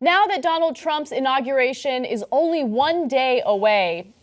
Now that Donald Trump's inauguration is only one day away,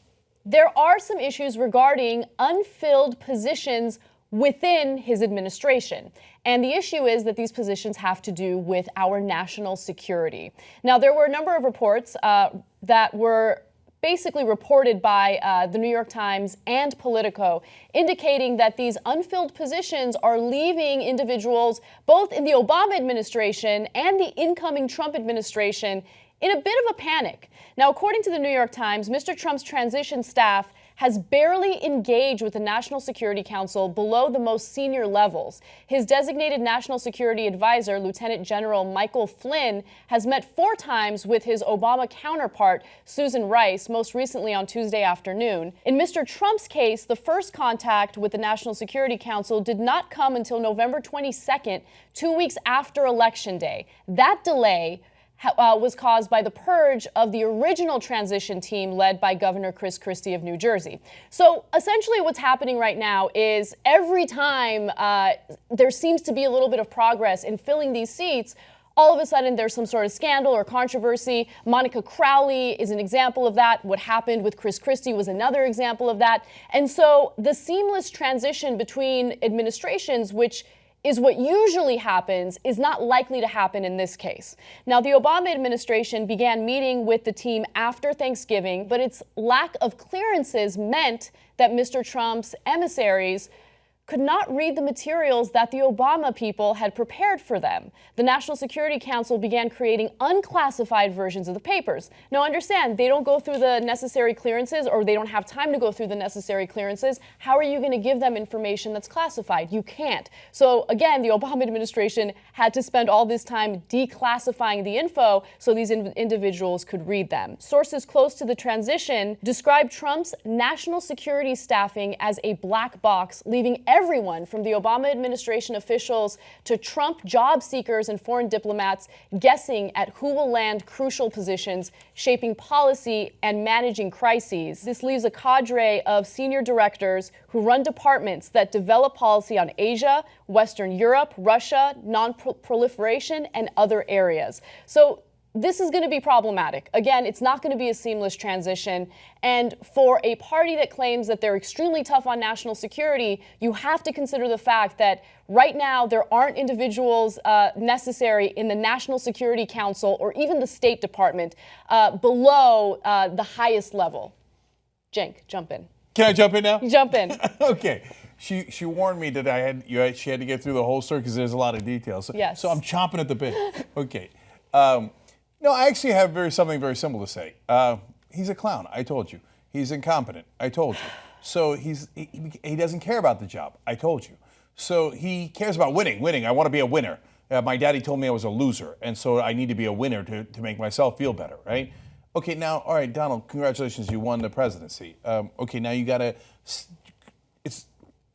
there are some issues regarding unfilled positions within his administration. And the issue is that these positions have to do with our national security. Now, there were a number of reports that were basically reported by the New York Times and Politico, indicating that these unfilled positions are leaving individuals both in the Obama administration and the incoming Trump administration in a bit of a panic. Now, according to the New York Times, Mr. Trump's transition staff has barely engaged with the National Security Council below the most senior levels. His designated national security advisor, Lieutenant General Michael Flynn, has met 4 times with his Obama counterpart, Susan Rice, most recently on Tuesday afternoon. In Mr. Trump's case, the first contact with the National Security Council did not come until November 22nd, 2 weeks after Election Day. That delay was caused by the purge of the original transition team led by Governor Chris Christie of New Jersey. So essentially what's happening right now is every time there seems to be a little bit of progress in filling these seats, all of a sudden there's some sort of scandal or controversy. Monica Crowley is an example of that. What happened with Chris Christie was another example of that. And so the seamless transition between administrations, which is what usually happens, is not likely to happen in this case. Now, the Obama administration began meeting with the team after Thanksgiving, but its lack of clearances meant that Mr. Trump's emissaries could not read the materials that the Obama people had prepared for them. The National Security Council began creating unclassified versions of the papers. Now understand, they don't go through the necessary clearances, or they don't have time to go through the necessary clearances. How are you going to give them information that's classified? You can't. So again, the Obama administration had to spend all this time declassifying the info so these individuals could read them. Sources close to the transition described Trump's national security staffing as a black box, leaving everyone from the Obama administration officials to Trump job seekers and foreign diplomats guessing at who will land crucial positions, shaping policy and managing crises. This leaves a cadre of senior directors who run departments that develop policy on Asia, Western Europe, Russia, non-proliferation, and other areas. So this is going to be problematic. Again, it's not going to be a seamless transition. And for a party that claims that they're extremely tough on national security, you have to consider the fact that right now there aren't individuals necessary in the National Security Council or even the State Department below the highest level. Cenk, jump in. Can I jump in now? Jump in. Okay. She warned me that she had to get through the whole story because there's a lot of details. Yes. So I'm chomping at the bit. Okay. No, I actually have something very simple to say. He's a clown. I told you. He's incompetent. I told you. So he doesn't care about the job. I told you. So he cares about winning. Winning. I want to be a winner. My daddy told me I was a loser, and so I need to be a winner to make myself feel better, right? Okay, now, all right, Donald, congratulations. You won the presidency. Okay, now you got to. It's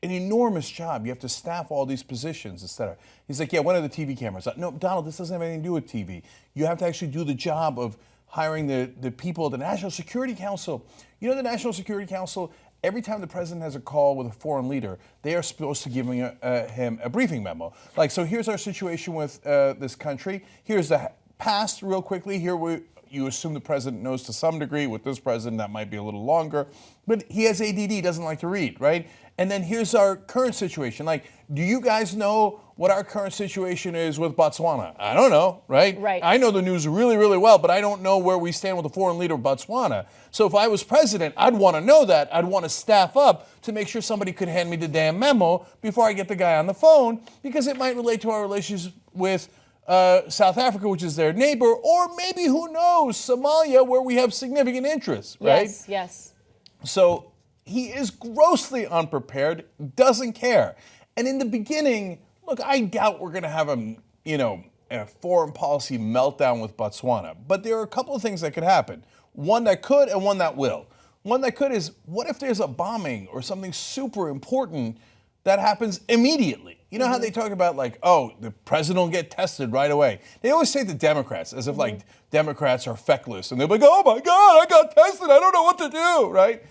an enormous job. You have to staff all these positions, etc. He's like, yeah, when are the TV cameras? No, Donald, this doesn't have anything to do with TV. You have to actually do the job of hiring the people at the National Security Council. You know, the National Security Council, every time the president has a call with a foreign leader, they are supposed to give him a briefing memo. Like, so here's our situation with this country. Here's the past real quickly. You assume the president knows to some degree. With this president, that might be a little longer. But he has ADD, doesn't like to read, right? And then here's our current situation. Like, do you guys know what our current situation is with Botswana? I don't know, right? Right. I know the news really, really well, but I don't know where we stand with the foreign leader of Botswana. So if I was president, I'd want to know that. I'd want to staff up to make sure somebody could hand me the damn memo before I get the guy on the phone, because it might relate to our relations with South Africa, which is their neighbor, or maybe, who knows, Somalia, where we have significant interests, right? Yes, yes. So he is grossly unprepared, doesn't care. And in the beginning, look, I doubt we're going to have a foreign policy meltdown with Botswana. But there are a couple of things that could happen. One that could and one that will. One that could is, what if there's a bombing or something super important that happens immediately? You know how they talk about, like, oh, the president will get tested right away. They always say the Democrats, as if like Democrats are feckless. And they're like, oh my God, I got tested. I don't know what to do, right?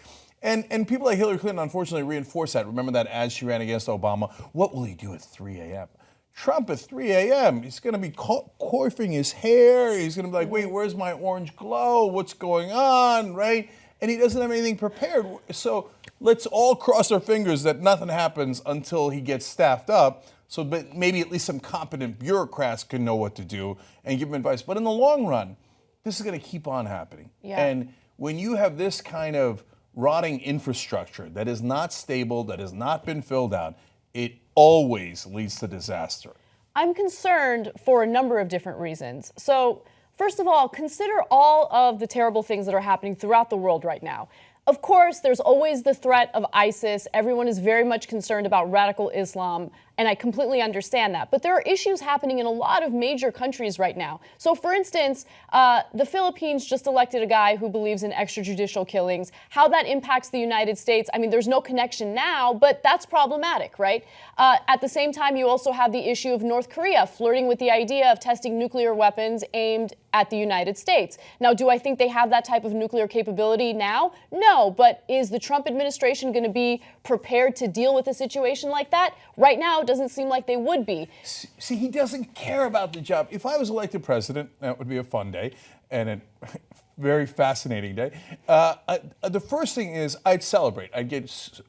And people like Hillary Clinton, unfortunately, reinforce that. Remember that ad she ran against Obama? What will he do at 3 a.m.? Trump at 3 a.m., he's going to be coiffing his hair. He's going to be like, wait, where's my orange glow? What's going on, right? And he doesn't have anything prepared. So let's all cross our fingers that nothing happens until he gets staffed up. So maybe at least some competent bureaucrats can know what to do and give him advice. But in the long run, this is going to keep on happening. Yeah. And when you have this kind of rotting infrastructure that is not stable, that has not been filled out, it always leads to disaster. I'm concerned for a number of different reasons. So, first of all, consider all of the terrible things that are happening throughout the world right now. Of course, there's always the threat of ISIS. Everyone is very much concerned about radical Islam, and I completely understand that. But there are issues happening in a lot of major countries right now. So, for instance, the Philippines just elected a guy who believes in extrajudicial killings. How that impacts the United States, I mean, there's no connection now, but that's problematic, right? At the same time, you also have the issue of North Korea flirting with the idea of testing nuclear weapons aimed at the United States. Now, do I think they have that type of nuclear capability now? No, but is the Trump administration going to be prepared to deal with a situation like that? Right now, it doesn't seem like they would be. See, he doesn't care about the job. If I was elected president, that would be a fun day and a very fascinating day. The first thing is I'd celebrate. I'd get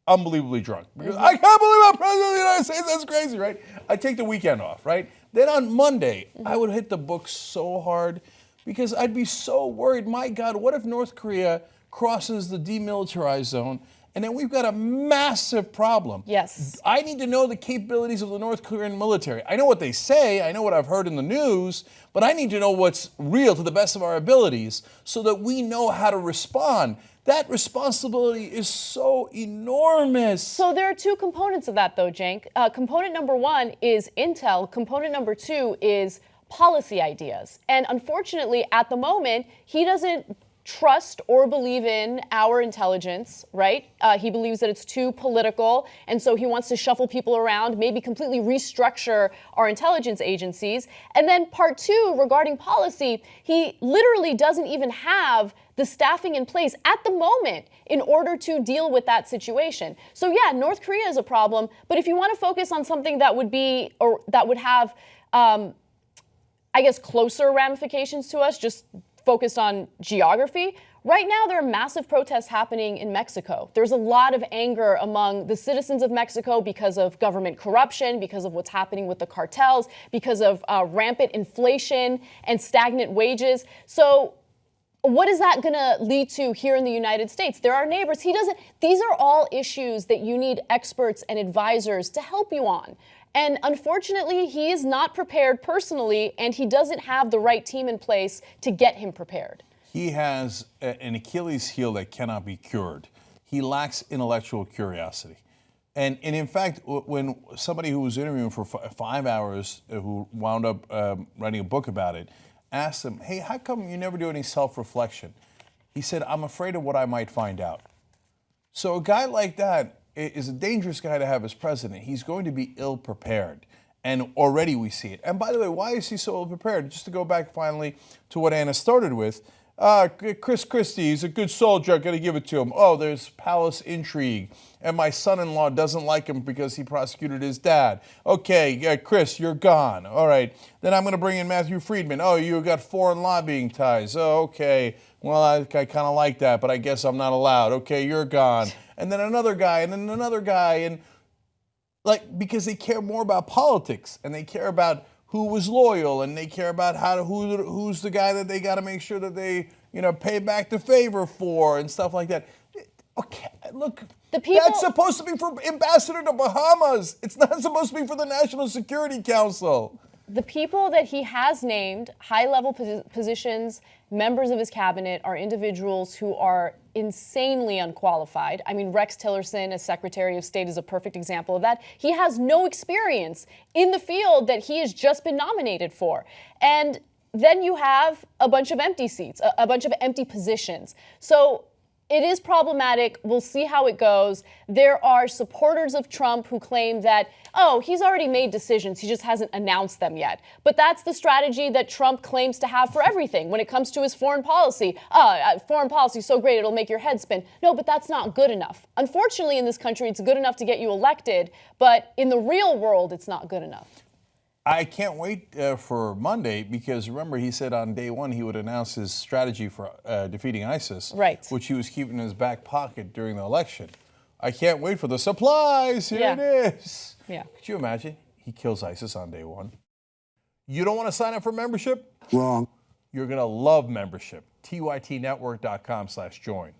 unbelievably drunk. Because I can't believe I'm president of the United States. That's crazy, right? I'd take the weekend off, right? Then on Monday, I would hit the books so hard because I'd be so worried. My God, what if North Korea crosses the demilitarized zone? And then we've got a massive problem. Yes. I need to know the capabilities of the North Korean military. I know what they say, I know what I've heard in the news, but I need to know what's real to the best of our abilities so that we know how to respond. That responsibility is so enormous. So there are two components of that, though, Cenk. Component number one is intel. Component number two is policy ideas. And unfortunately, at the moment, he doesn't trust or believe in our intelligence, right? He believes that it's too political, and so he wants to shuffle people around, maybe completely restructure our intelligence agencies. And then part two, regarding policy, he literally doesn't even have the staffing in place at the moment in order to deal with that situation. So yeah, North Korea is a problem, but if you want to focus on something that would be, or that would have, I guess, closer ramifications to us, just focused on geography, right now there are massive protests happening in Mexico. There's a lot of anger among the citizens of Mexico because of government corruption, because of what's happening with the cartels, because of rampant inflation and stagnant wages. So what is that going to lead to here in the United States? There are neighbors. These are all issues that you need experts and advisors to help you on. And unfortunately, he is not prepared personally, and he doesn't have the right team in place to get him prepared. He has an Achilles heel that cannot be cured. He lacks intellectual curiosity. And in fact, when somebody who was interviewing for 5 hours, who wound up writing a book about it, asked him, hey, how come you never do any self-reflection? He said, I'm afraid of what I might find out. So a guy like that is a dangerous guy to have as president. He's going to be ill-prepared. And already we see it. And by the way, why is he so ill-prepared? Just to go back finally to what Anna started with, Chris Christie, he's a good soldier, I've got to give it to him. Oh, there's palace intrigue. And my son-in-law doesn't like him because he prosecuted his dad. Okay, Chris, you're gone. All right. Then I'm going to bring in Matthew Friedman. Oh, you got foreign lobbying ties. Oh, okay. Well, I kind of like that, but I guess I'm not allowed. Okay, you're gone. And then another guy, and then another guy. And because they care more about politics, and they care about who was loyal, and they care about who's the guy that they got to make sure that they pay back the favor for and stuff like that. Okay, look, that's supposed to be for Ambassador to Bahamas. It's not supposed to be for the National Security Council. The people that he has named, high-level positions, members of his cabinet, are individuals who are insanely unqualified. I mean, Rex Tillerson as Secretary of State is a perfect example of that. He has no experience in the field that he has just been nominated for. And then you have a bunch of empty seats, a bunch of empty positions. So It is problematic. We'll see how it goes. There are supporters of Trump who claim that, oh, he's already made decisions. He just hasn't announced them yet. But that's the strategy that Trump claims to have for everything when it comes to his foreign policy. Foreign policy is so great, it'll make your head spin. No, but that's not good enough. Unfortunately, in this country, it's good enough to get you elected. But in the real world, it's not good enough. I can't wait for Monday because remember he said on day one he would announce his strategy for defeating ISIS, right, which he was keeping in his back pocket during the election. I can't wait for the supplies. Here it is. Yeah. Could you imagine? He kills ISIS on day one. You don't want to sign up for membership? Wrong. You're going to love membership. tytnetwork.com/join.